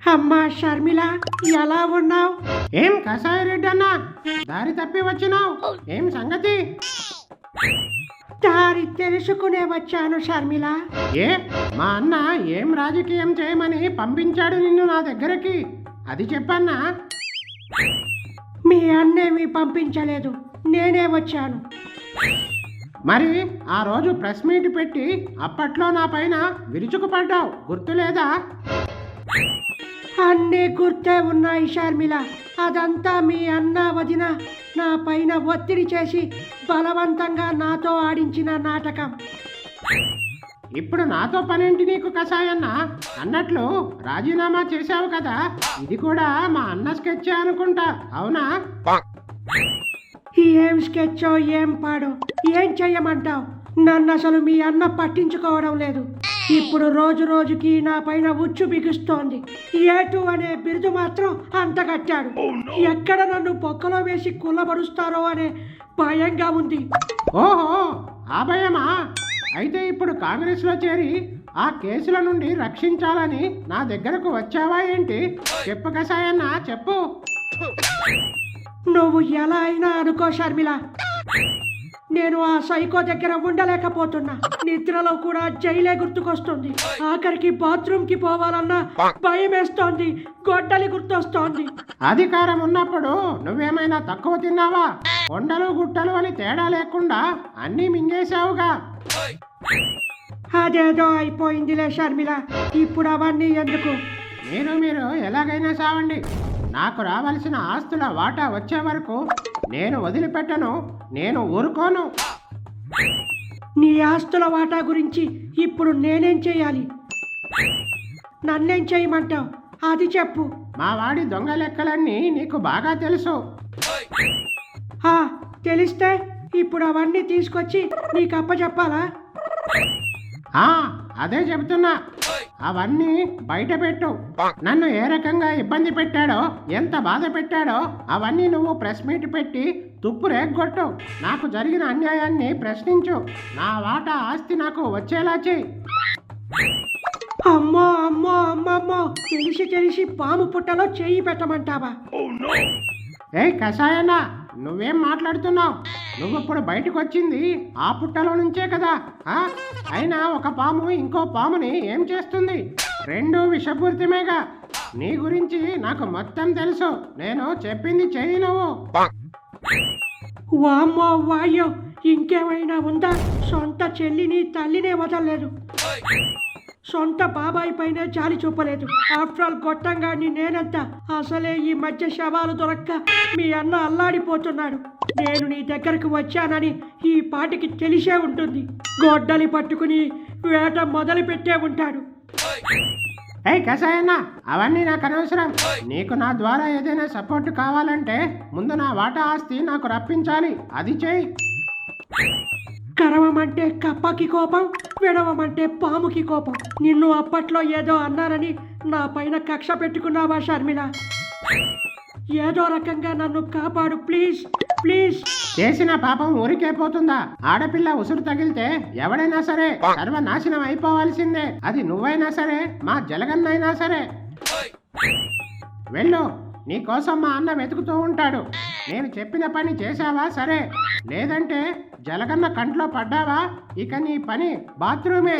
అమ్మా షర్మిల, ఎలా ఉన్నావు? ఏం కసాయి రెడ్డి అన్న, దారి తప్పి వచ్చినావు? ఏం సంగతి? దారి తెలుసుకునే వచ్చాను షర్మిల. ఏ మా అన్న ఏం రాజకీయం చేయమని పంపించాడు నిన్ను నా దగ్గరకి, అది చెప్పన్నా? మీ అన్నేమి పంపించలేదు, నేనే వచ్చాను. మరి ఆ రోజు ప్రెస్ మీట్ పెట్టి అప్పట్లో నా పైన విరుచుకుపడ్డావు, గుర్తులేదా? అన్నీ గుర్తే ఉన్నాయి షర్మిల. అదంతా మీ అన్న వదిన నా పైన ఒత్తిడి చేసి బలవంతంగా నాతో ఆడించిన నాటకం. ఇప్పుడు నాతో పనేంటి నీకు కసాయన్న? అన్నట్లు రాజీనామా చేశావు కదా, ఇది కూడా మా అన్న స్కెచ్ అనుకుంటా, అవునా? ఏం స్కెచ్చో ఏం పాడో, ఏం చెయ్యమంటావు? నన్ను అసలు మీ అన్న పట్టించుకోవడం లేదు. ఇప్పుడు రోజు రోజుకి నా పైన ఉచ్చు బిగుస్తోంది. ఏటు అనే బిరుదు మాత్రం అంతగట్టాడు. ఎక్కడ నన్ను పొక్కలో వేసి కుల్లబడుస్తారో అనే భయంగా ఉంది. ఓహో, ఆ భయమా? అయితే ఇప్పుడు కాంగ్రెస్లో చేరి ఆ కేసుల నుండి రక్షించాలని నా దగ్గరకు వచ్చావా ఏంటి? చెప్పు కసాయన్న, చెప్పు. నువ్వు ఎలా అయినా అనుకో షర్మిల, నేను ఆ సైకో దగ్గర ఉండలేకపోతున్నా. నిద్రలో కూడా జైలే గుర్తుకొస్తుంది. ఆఖరికి బాత్రూమ్కి పోవాలన్నా భయం వేస్తోంది, గొడ్డలి గుర్తొస్తోంది. అధికారం ఉన్నప్పుడు నువ్వేమైనా తక్కువ తిన్నావా? కొండలు గుట్టలు అని తేడా లేకుండా అన్నీ మింగేశావుగా. అదేదో అయిపోయిందిలే షర్మిల, ఇప్పుడు అవన్నీ ఎందుకు? మీరు ఎలాగైనా సావండి. నాకు రావాల్సిన ఆస్తుల వాటా వచ్చే వరకు నేను వదిలిపెట్టను, నేను ఊరుకోను. నీ ఆస్తుల వాటా గురించి ఇప్పుడు నేనేం చేయాలి? నన్నేం చేయమంటావు, అది చెప్పు. మా వాడి దొంగ లెక్కలన్నీ నీకు బాగా తెలుసు. తెలిస్తే ఇప్పుడు అవన్నీ తీసుకొచ్చి నీకు అప్పచెప్పాలా? అదే చెబుతున్నా, అవన్నీ బయట పెట్టు. నన్ను ఏ రకంగా ఇబ్బంది పెట్టాడో, ఎంత బాధ పెట్టాడో అవన్నీ నువ్వు ప్రెస్ మీట్ పెట్టి తుప్పు రేగొట్టు. నాకు జరిగిన అన్యాయాన్ని ప్రశ్నించు. నా వాటా ఆస్తి నాకు వచ్చేలా చెయ్యి. అమ్మో అమ్మో అమ్మమ్మో, తెలిసి పాము పుట్టలో చెయ్యి పెట్టమంటావా? ఏయ్ కషాయన్న, నువ్వేం మాట్లాడుతున్నావు? నువ్విప్పుడు బయటకు వచ్చింది ఆ పుట్టలో నుంచే కదా. అయినా ఒక పాము ఇంకో పాముని ఏం చేస్తుంది? రెండు విషపూరితమేగా. నీ గురించి నాకు మొత్తం తెలుసు. నేను చెప్పింది చెయ్యి నువ్వు. వామ్మో వాయ్యో, ఇంకేమైనా ఉందా? సొంత చెల్లిని తల్లినే వదలలేదు, సొంత బాబాయ్ పైన జాలి చూపలేదు. ఆఫ్టర్ ఆల్ గొట్టంగాడిని నేనంతా. అసలే ఈ మధ్య శవాలు దొరక్క మీ అన్న అల్లాడిపోతున్నాడు. నేను నీ దగ్గరకు వచ్చానని ఈ పాటికి తెలిసే ఉంటుంది. గొడ్డలి పట్టుకుని వేట మొదలు పెట్టే ఉంటాడు. ఏయ్ కసాయన్న, అవన్నీ నాకు అనవసరం. నీకు నా ద్వారా ఏదైనా సపోర్ట్ కావాలంటే ముందు నా వాటా ఆస్తి నాకు రప్పించాలి, అది చెయ్యి. కరవమంటే కప్పకి కోపం, విడవమంటే పాముకి కోపం. నిన్ను అప్పట్లో ఏదో అన్నారని నా పైన కక్ష పెట్టుకున్నావా షర్మిల? ఏదో రకంగా నన్ను కాపాడు ప్లీజ్ ప్లీజ్. చేసిన పాపం ఊరికే పోతుందా? ఆడపిల్ల ఉసురు తగిలితే ఎవడైనా సరే సర్వనాశనం అయిపోవాల్సిందే. అది నువ్వైనా సరే, మా జలగన్నైనా సరే. వెళ్ళు, నీకోసం మా అన్న వెతుకుతూ ఉంటాడు. నేను చెప్పిన పని చేశావా సరే, లేదంటే జలగన్న కంట్లో పడ్డావా ఇక నీ పని బాత్రూమే.